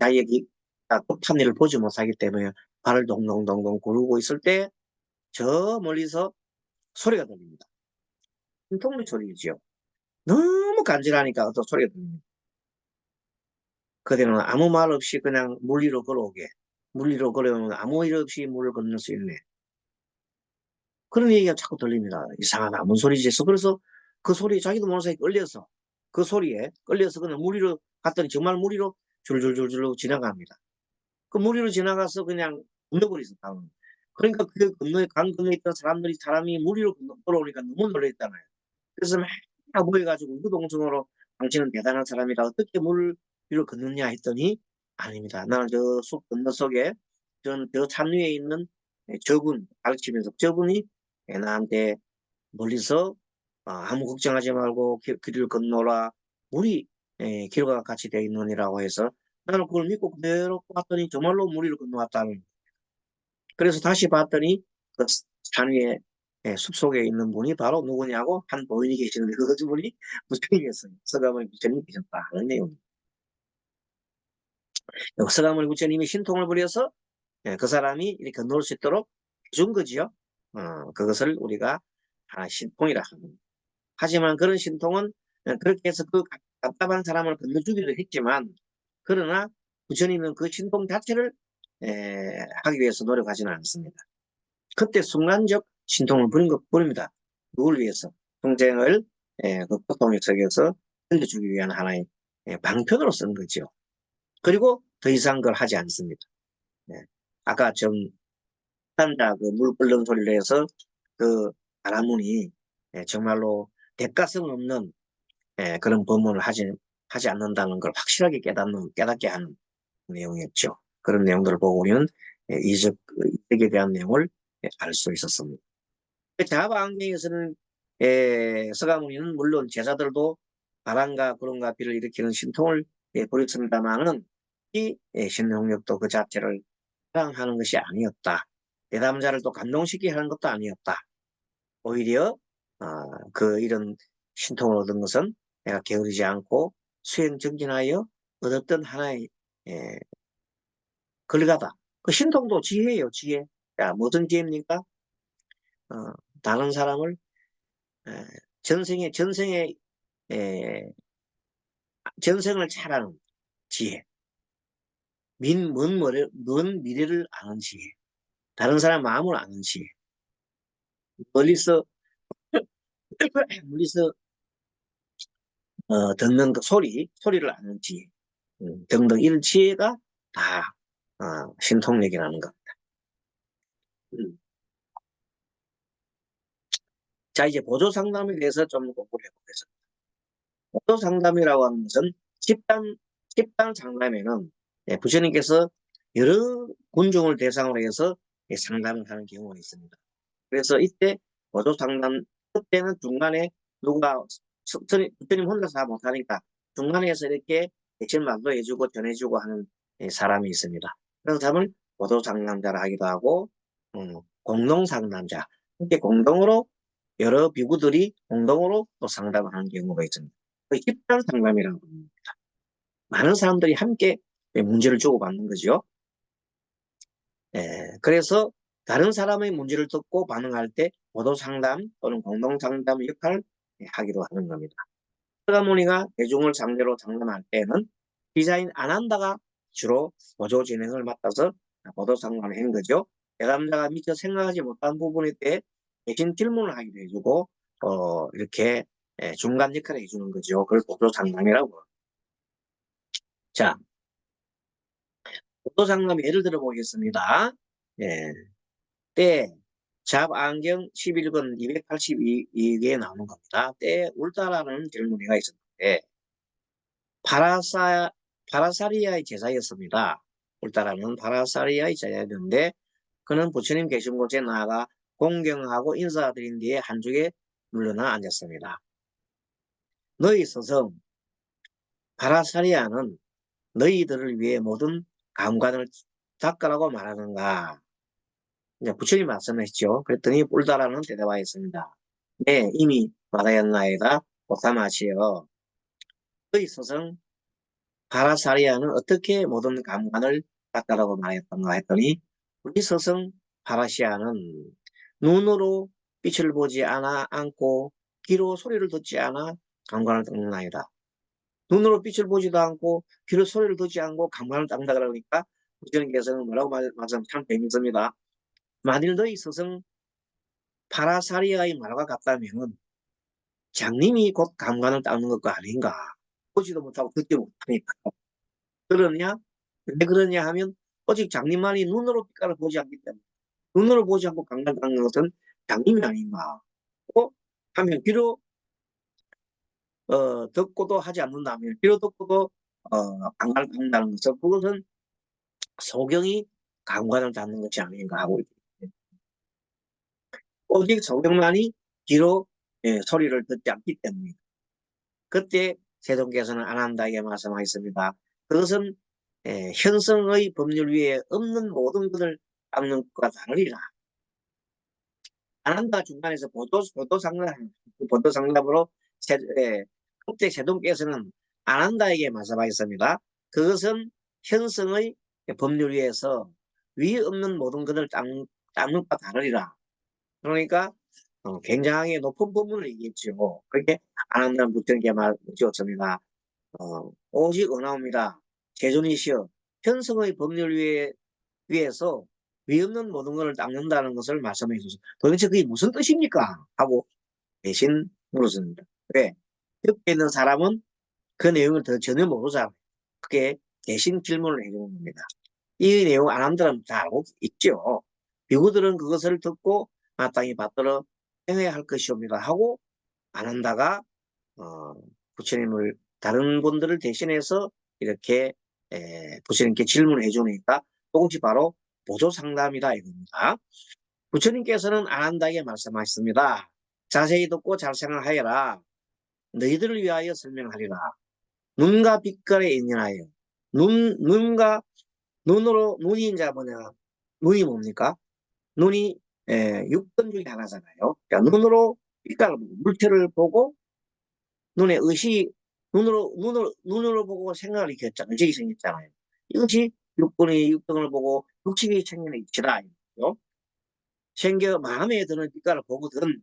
Speaker 1: 자기가 급한 일을 보지 못하기 때문에 발을 동동동동 구르고 있을 때 저 멀리서 소리가 들립니다. 신통의 소리죠. 너무 간절하니까 또 소리가 들립니다. 그대는 아무 말 없이 그냥 물 위로 걸어오게. 물 위로 걸어오면 아무 일 없이 물을 건널 수 있네. 그런 얘기가 자꾸 들립니다. 이상하다. 뭔 소리지? 그래서 그 소리에 자기도 모르는 사이에 끌려서 그 소리에 끌려서 그냥 물 위로 갔더니 정말 물 위로 줄줄줄줄 지나갑니다. 그 물 위로 지나가서 그냥 건너버리죠. 강을. 그러니까 그 강 건너에 있던 사람이 물 위로 걸어오니까 너무 놀랬잖아요. 그래서 막 모여가지고 이구동성으로 당신은 대단한 사람이라 어떻게 물 위로 걷느냐 했더니 아닙니다. 나는 저 숲 건너 속에 저 산 위에 있는 저분 가르치면서 저분이 나한테 멀리서 아무 걱정하지 말고 길을 건너라. 물이 길과 같이 되어 있느니라고 해서 나는 그걸 믿고 그대로 봤더니 정말로 물 위로 건너왔다는. 그래서 다시 봤더니 그 산 위에 숲속에 있는 분이 바로 누구냐고 한 노인이 계시는데 그분이 부처님이었어요. 서가모니 부처님이 계셨다 하는 내용. 서가모니 부처님이 신통을 부려서 그 사람이 이렇게 건널 수 있도록 해준 거지요. 그것을 우리가 신통이라 합니다. 하지만 그런 신통은 그렇게 해서 그 답답한 사람을 건너주기도 했지만 그러나 부처님은 그 신통 자체를 하기 위해서 노력하지는 않습니다. 그때 순간적 신통을 부립니다. 누굴 위해서? 경쟁을 그 고통의 속에서 견뎌주기 위한 하나의 방편으로 쓴 거죠. 그리고 더 이상 그걸 하지 않습니다. 아까 좀 한다 그물 끓는 소리를 해서 그 바라문이 정말로 대가성 없는 그런 법문을 하지 않는다는 걸 확실하게 깨닫게 하는 내용이었죠. 그런 내용들을 보고 우리는 이적에 대한 내용을 알 수 있었습니다. 자바 안경에서는 서가모니는 물론 제자들도 바람과 구름과 비를 일으키는 신통을 보였습니다만은 이 신통력도 그 자체를 사랑하는 것이 아니었다. 내담자를 또 감동시키게 하는 것도 아니었다. 오히려 이런 신통을 얻은 것은 내가 게으르지 않고 수행 정진하여 얻었던 하나의 결과다. 그 신통도 지혜예요, 지혜. 야, 무슨 지혜입니까? 다른 사람을 전생의 전생을 잘하는 지혜. 먼 미래를 아는 지혜. 다른 사람 마음을 아는 지혜. 멀리서 멀리서 듣는 그 소리를 아는 지혜. 등등 이런 지혜가 다 신통력이라는 겁니다. 음. 자, 이제 보조 상담에 대해서 좀 공부를 해보겠습니다. 보조 상담이라고 하는 것은 집단 상담에는 부처님께서 여러 군중을 대상으로 해서 상담을 하는 경우가 있습니다. 그래서 이때 보조 상담 그때는 중간에 누가 부처님 혼자서 다 못하니까 중간에서 이렇게 대신말도 해주고 전해주고 하는 사람이 있습니다. 그런 사람을 보조 상담자라 하기도 하고 공동 상담자. 이렇게 공동으로 여러 비구들이 공동으로 또 상담을 하는 경우가 있습니다. 집단 상담이라고 합니다. 많은 사람들이 함께 문제를 주고받는 거죠. 그래서 다른 사람의 문제를 듣고 반응할 때 보도 상담 또는 공동 상담 역할을 하기도 하는 겁니다. 서가모니가 대중을 상대로 상담할 때는 디자인 안 한다가 주로 보조 진행을 맡아서 보도 상담을 한 거죠. 내담자가 미처 생각하지 못한 부분에 대해 대신 질문을 하기도 해주고 이렇게 중간 역할을 해주는 거죠. 그걸 보조 상담이라고. 자, 보도 상담 예를 들어 보겠습니다. 때 잡안경 11권 282개에 나오는 겁니다. 때 울다라는 질문이가 있었는데 파라사리아의 제자였습니다. 울다라는 파라사리아의 제자였는데 그는 부처님 계신 곳에 나아가 공경하고 인사드린 뒤에 한쪽에 물러나 앉았습니다. 너희 스승 파라사리아는 너희들을 위해 모든 감관을 닦으라고 말하는가? 이제 부처님 말씀하셨죠. 그랬더니 울다라는 대답하였습니다. 네, 이미 말하였나이다. 오타마시여. 너희 스승 파라사리아는 어떻게 모든 감관을 닦으라고 말했던가 했더니 우리 스승 파라시아는 눈으로 빛을 보지 않고 귀로 소리를 듣지 않아 감관을 닦는나이다. 눈으로 빛을 보지도 않고 귀로 소리를 듣지 않고 감관을 닦는다 그러니까 부처님께서는 뭐라고 말하면 참 재밌습니다. 만일 너희 스승 파라사리아의 말과 같다면 장님이 곧 감관을 닦는 것과 아닌가. 보지도 못하고 듣지 못하니까. 그러냐? 왜 그러냐 하면 오직 장님만이 눈으로 빛깔을 보지 않기 때문에 눈으로 보지 않고 감관 닦는 것은 장님이 아닌가. 하면 귀로 듣고도 하지 않는다면 귀로 듣고도 감관을 닦는다는 것은 그것은 소경이 감관을 닦는 것이 아닌가 하고 있습니다. 오직 소경만이 귀로 소리를 듣지 않기 때문입니다. 그때 세종께서는 아난다에게 말씀하셨습니다. 그것은 현성의 법률 위에 없는 모든 것을 닦는 것과 다르리라. 아난다 중간에서 보도상답으로 그때 세종께서는 아난다에게 말씀하셨습니다. 그것은 현성의 법률 위에서 위에 없는 모든 것을 닦는 것과 다르리라. 그러니까 굉장히 높은 법문을 얘기했죠. 그렇게 아난다 부처님께 말씀하셨습니다. 오직 원하옵니다. 제존이시여 현성의 법률 위에서 위 없는 모든 것을 닦는다는 것을 말씀해 주셔서 도대체 그게 무슨 뜻입니까? 하고 대신 물었습니다. 왜? 옆에 있는 사람은 그 내용을 더 전혀 모르잖아요. 그게 대신 질문을 해주는 겁니다. 이 내용 아난다는 다 알고 있죠. 비구들은 그것을 듣고 마땅히 받들어 행해야 할 것이옵니다. 하고 아난다가 부처님을 다른 분들을 대신해서 이렇게 부처님께 질문해 주니까 그것이 바로 보조상담이다 이겁니다. 부처님께서는 아난다에게 말씀하셨습니다. 자세히 듣고 잘 생각하여라. 너희들을 위하여 설명하리라. 눈과 빛깔에 인연하여 눈이 이제 뭐냐 눈이 뭡니까? 눈이 육권 중에 하나잖아요. 그러니까 눈으로 빛깔을 보고 물체를 보고 눈에 의식 눈으로 보고 생각을 이렇게 의식이 생겼잖아요. 이것이 육등을 보고 육식이 생기는 이치다. 생겨 마음에 드는 빛깔을 보거든.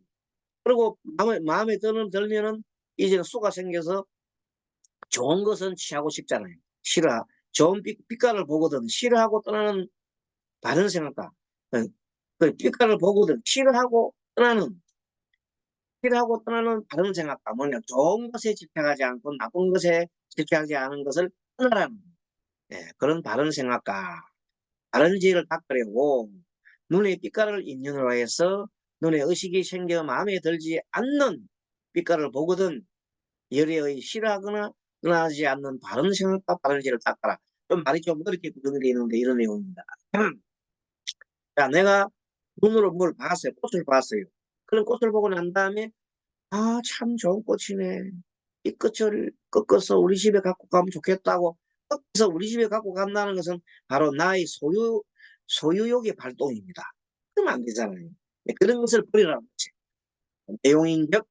Speaker 1: 그리고 마음에 들면은 이제는 수가 생겨서 좋은 것은 취하고 싶잖아요. 좋은 빛깔을 보거든 싫어하고 떠나는 바른 생각과 그 빛깔을 보거든 싫어하고 떠나는 바른 생각과 뭐냐 좋은 것에 집착하지 않고 나쁜 것에 집착하지 않은 것을 떠나라는 그런 바른 생각과 바른 지혜를 닦으려고 눈의 빛깔을 인연으로 해서 눈에 의식이 생겨 마음에 들지 않는 빛깔을 보거든 열애의 싫어하거나 떠나지 않는 바른 생각과 바른 지혜를 닦아라. 좀 말이 좀 어렵게 구성되어 있는데 이런 내용입니다. 자, 내가 눈으로 뭘 봤어요. 꽃을 봤어요. 그런 꽃을 보고 난 다음에 아, 참 좋은 꽃이네. 이 꽃을 꺾어서 우리 집에 갖고 가면 좋겠다고 꺾어서 우리 집에 갖고 간다는 것은 바로 나의 소유욕의 발동입니다. 그러면 안 되잖아요. 그런 것을 버리라는 거지. 내용인적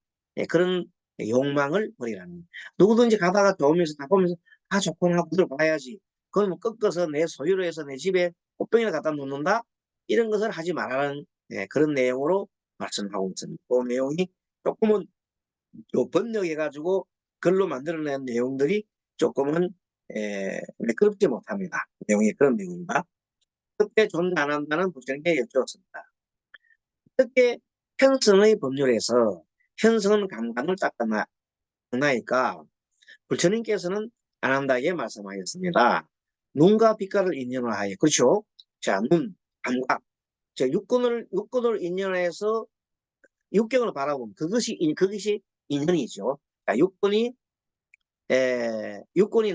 Speaker 1: 그런 욕망을 버리라는. 누구든지 가다가 좋으면서 다 보면서 아 좋구나 하고 들어봐야지. 그러면 꺾어서 내 소유로 해서 내 집에 꽃병이나 갖다 놓는다? 이런 것을 하지 말라는 그런 내용으로 말씀하고 있습니다. 그 내용이 조금은 번역해가지고 글로 만들어낸 내용들이 조금은 매끄럽지 못합니다. 내용이 그런 내용입니다. 그때 존재 안 한다는 부처님께 여쭈었습니다. 어떻게 현성의 법률에서 현성은 감관을 닦나이까 부처님께서는 아난다에게 말씀하셨습니다. 눈과 빛깔을 인연하여 그렇죠? 자, 눈, 감각, 자, 육근을 인연해서 육경을 바라보면 그것이 인연이죠. 자, 육근이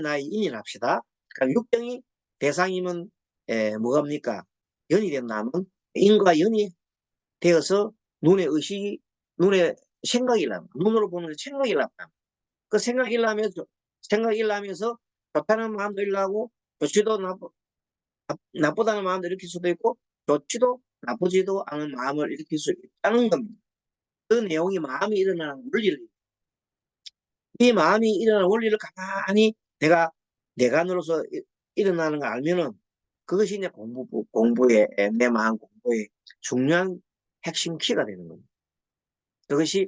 Speaker 1: 나의 인연합시다. 그럼 육경이 대상이면 뭐갑니까? 연이 된다면 인과 연이 되어서 눈에 생각이 납니다. 눈으로 보는 생각이 납니다. 그 생각이 나면서 좋다는 마음도 일어나고 좋지도 나쁘다는 마음도 일으킬 수도 있고 좋지도 나쁘지도 않은 마음을 일으킬 수 있다는 겁니다. 그 내용이 마음이 일어나는 원리를 이 마음이 일어나는 원리를 가만히 내가 내간으로서 일어나는 걸 알면은 그것이 이제 공부의, 내 마음 공부의 중요한 핵심 키가 되는 겁니다. 그것이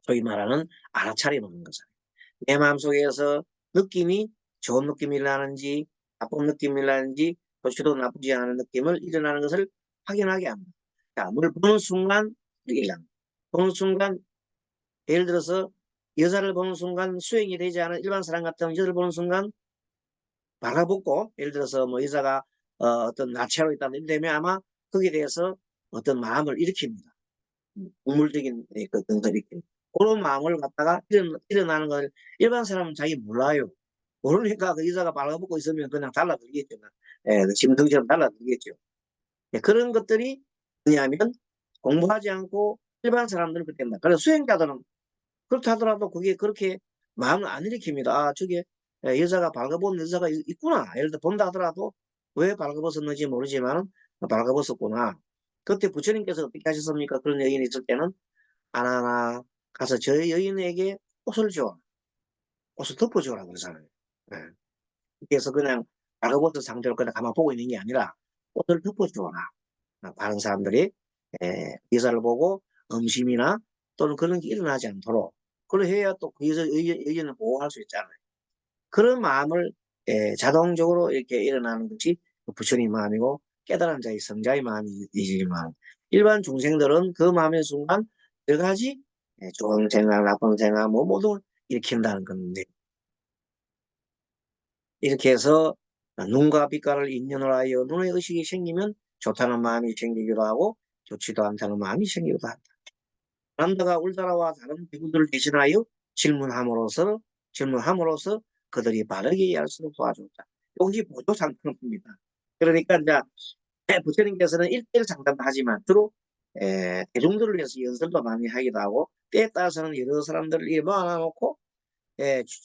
Speaker 1: 소위 말하는 알아차림을 하는 거잖아요. 내 마음속에서 느낌이 좋은 느낌이 나는지 나쁜 느낌이 나는지 좋지도 나쁘지 않은 느낌을 일어나는 것을 확인하게 합니다. 자, 뭘 보는 순간 일어납니다. 보는 순간 예를 들어서 여자를 보는 순간 수행이 되지 않은 일반 사람 같은 여자를 보는 순간 발라붙고 예를 들어서 뭐 여자가 어떤 나체로 있다는 되면 아마 거기에 대해서 어떤 마음을 일으킵니다. 우물적인 그 등들이 그런 마음을 갖다가 일어나는 걸 일반 사람은 자기 몰라요. 모르니까 그 여자가 발라붙고 있으면 그냥 달라들겠죠. 그 짐승처럼 달라들겠죠. 예, 그런 것들이 뭐냐면 공부하지 않고 일반 사람들은 그렇게 된다. 그래서 수행자들은 그렇다 하더라도 그게 그렇게 마음을 안 일으킵니다. 아, 저게 여자가 발가벗은 여자가 있구나. 예를 들어 본다 하더라도 왜 발가벗었는지 모르지만 발가벗었구나. 그때 부처님께서 어떻게 하셨습니까? 그런 여인이 있을 때는 아나나 가서 저 여인에게 옷을 줘. 옷을 덮어줘라 그러잖아요. 예. 그래서 그냥 발가벗은 상태로 그냥 가만 보고 있는 게 아니라 옷을 덮어줘라. 많은 사람들이 여자를 보고 음심이나 또는 그런 게 일어나지 않도록 그래야 또 그 여인을 보호할 수 있잖아요. 그런 마음을 자동적으로 이렇게 일어나는 것이 부처님 마음이고 깨달은 자의 성자의 마음이지만 일반 중생들은 그 마음의 순간 여러 가지 좋은 생각, 나쁜 생각 뭐 모두 일으킨다는 건데 이렇게 해서 눈과 빛깔을 인연을 하여 눈의 의식이 생기면 좋다는 마음이 생기기도 하고 좋지도 않다는 마음이 생기기도 한다. 남자가 울다라와 다른 배구들을 대신하여 질문함으로써 그들이 바르게 이해할 수 있도록 도와줬다. 여기 보조 상품입니다. 그러니까 이제 부처님께서는 1대1 상담도 하지만 주로 대중들을 위해서 연설도 많이 하기도 하고 때에 따라서는 여러 사람들을 모아놓고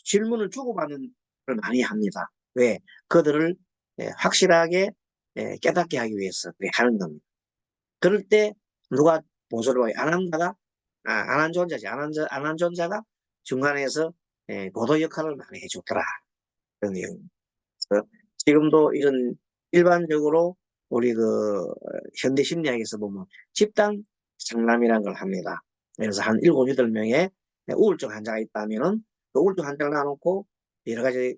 Speaker 1: 질문을 주고받는 걸 많이 합니다. 왜? 그들을 확실하게 깨닫게 하기 위해서 그렇게 하는 겁니다. 그럴 때 누가 보조를 와요? 안한존자지. 안한존자가 중간에서 보도 역할을 많이 해줬더라. 그런 내용. 지금도 이런 일반적으로 우리 그 현대 심리학에서 보면 집단 상담이라는 걸 합니다. 그래서 한 7, 8명의 우울증 환자가 있다면은 그 우울증 환자를 놔놓고 여러 가지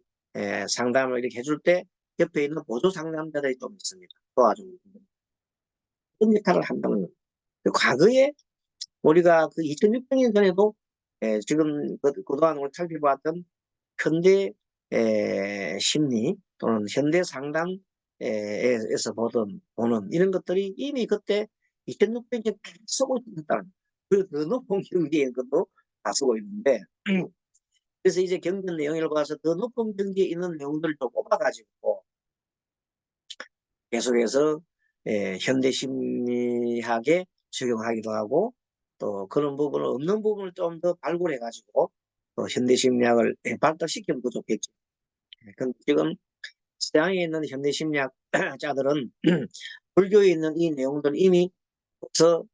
Speaker 1: 상담을 이렇게 해줄 때 옆에 있는 보조 상담자들이 좀 있습니다. 도와주는 그런 역할을 한다는 거예요. 과거에 우리가 그 2600년 전에도 지금 그동안 우리 살펴봤던 현대 심리 또는 현대 상담에서 보는 이런 것들이 이미 그때 2600년 다 쓰고 있다는 그 높은 경지에 것도 다 쓰고 있는데 그래서 이제 경전 내용을 봐서 더 높은 경지에 있는 내용들을 좀 뽑아가지고 계속해서 현대 심리학에 적용하기도 하고 또 그런 부분을 없는 부분을 좀 더 발굴해가지고 또 현대 심리학을 발달시키면 더 좋겠죠. 근데 지금 서양에 있는 현대 심리학자들은 불교에 있는 이 내용들은 이미 벌써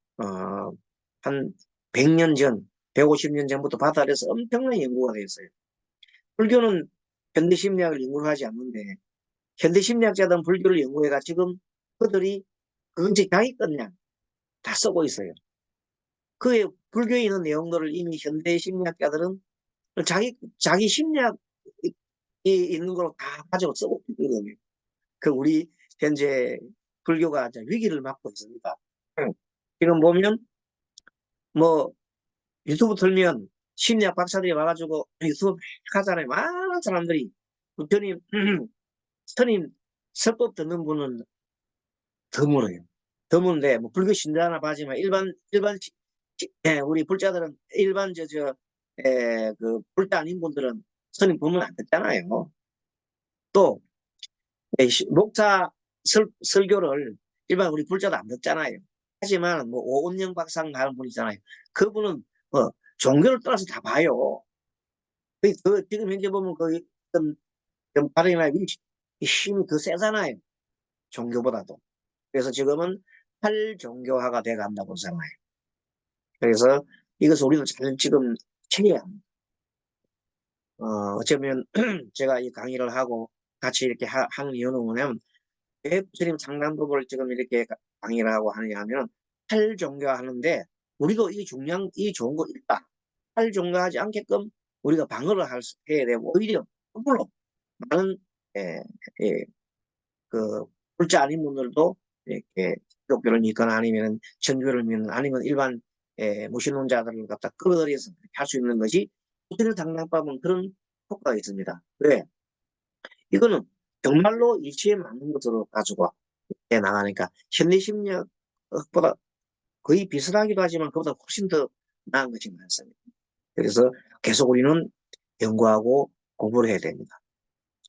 Speaker 1: 한 100년 전, 150년 전부터 바다에서 엄청난 연구가 되었어요. 불교는 현대 심리학을 연구하지 않는데 현대 심리학자들은 불교를 연구해가 지금 그들이 그것이 자기 것냥 다 쓰고 있어요. 그 불교에 있는 내용들을 이미 현대 심리학자들은 자기 심리학이 있는 걸로 다 가지고 쓰고 있거든요. 그 우리 현재 불교가 위기를 맞고 있습니다. 지금 보면 뭐 유튜브 틀면 심리학 박사들이 와가지고 유튜브 하잖아요. 많은 사람들이 부처님 스님 설법 듣는 분은 드물어요. 드문데 뭐 불교 신자나 봐지만 일반 우리 불자들은 일반 그 불자 아닌 분들은 스님 보면 안 듣잖아요. 또 목사 설교를 일반 우리 불자도 안 듣잖아요. 하지만 뭐 오은영 박사가 하는 분 있잖아요. 그분은 종교를 떠나서 다 봐요. 지금 현재 보면 발행이나 힘이 더 세잖아요. 종교보다도. 그래서 지금은 탈종교화가 돼 간다고 생각해요. 그래서 이것을 우리도 잘 지금 챙겨야 합니다. 어쩌면 제가 이 강의를 하고 같이 이렇게 하는 이유는 뭐냐면 왜 부처님 상담법을 지금 이렇게 강의를 하고 하느냐 하면 탈종교 하는데 우리도 이 좋은 거 있다. 탈종교하지 않게끔 우리가 방어를 해야 되고 오히려 거꾸로 많은 예, 예, 그 불자 아닌 분들도 이렇게 기독교를 믿거나 아니면 천주교를 믿는 아니면 일반 무신론자들을 갖다 끌어들여서 할 수 있는 것이 부처님 상담법은 그런 효과가 있습니다. 왜? 이거는 정말로 이치에 맞는 것으로 가지고 해 나가니까 현대심리학보다 거의 비슷하기도 하지만 그보다 훨씬 더 나은 것이 많습니다. 그래서 계속 우리는 연구하고 공부를 해야 됩니다.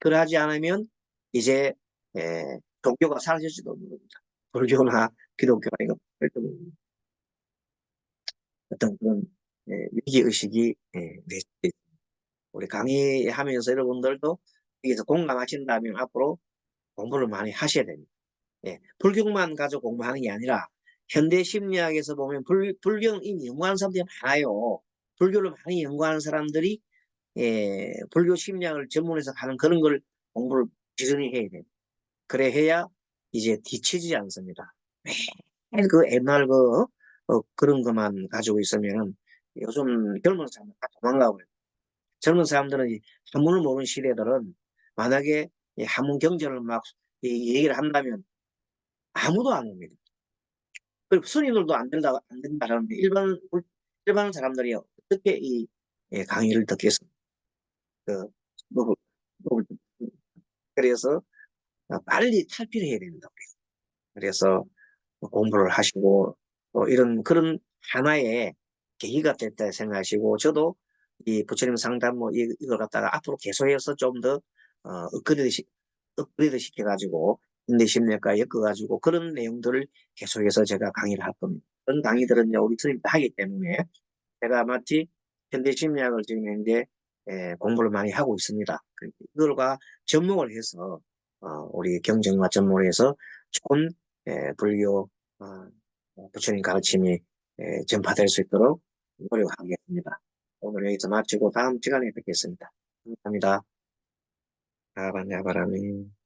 Speaker 1: 그러하지 않으면 이제 종교가 사라질지도 모릅니다. 불교나 기독교나 이거 어떤 그런 위기의식이 우리 강의하면서 여러분들도 여기서 공감하신다면 앞으로 공부를 많이 하셔야 됩니다. 불교만 가지고 공부하는 게 아니라 현대 심리학에서 보면 불교는 이미 연구하는 사람들이 많아요. 불교를 많이 연구하는 사람들이 불교 심리학을 전문해서 하는 그런 걸 공부를 부지런히 해야 돼요. 그래 해야 이제 뒤처지지 않습니다. 매일 그 옛날 그런 것만 가지고 있으면 요즘 젊은 사람들 다 도망가고 그래요. 젊은 사람들은 한문을 모르는 시대들은 만약에 한문 경전을 막 얘기를 한다면 아무도 안 옵니다. 그리고 스님들도 안 된다라는데 일반 사람들이 어떻게 이 강의를 듣겠습니까? 그, 뭐, 뭐, 그래서 빨리 탈피를 해야 됩니다. 그래서 공부를 하시고 이런 그런 하나의 계기가 됐다 생각하시고 저도 이 부처님 상담 이걸 갖다가 앞으로 계속해서 좀 더 업그레이드 시켜가지고 인내심리학과 엮어가지고 그런 내용들을 계속해서 제가 강의를 할 겁니다. 그런 강의들은 우리 스님 다 하기 때문에 제가 마치 현대심리학을 지금 이제 공부를 많이 하고 있습니다. 이걸과 접목을 해서 우리 경쟁과 접목을 해서 좋은 불교 부처님 가르침이 전파될 수 있도록 노력하겠습니다. 오늘 여기서 마치고 다음 시간에 뵙겠습니다. 감사합니다. 아바라니.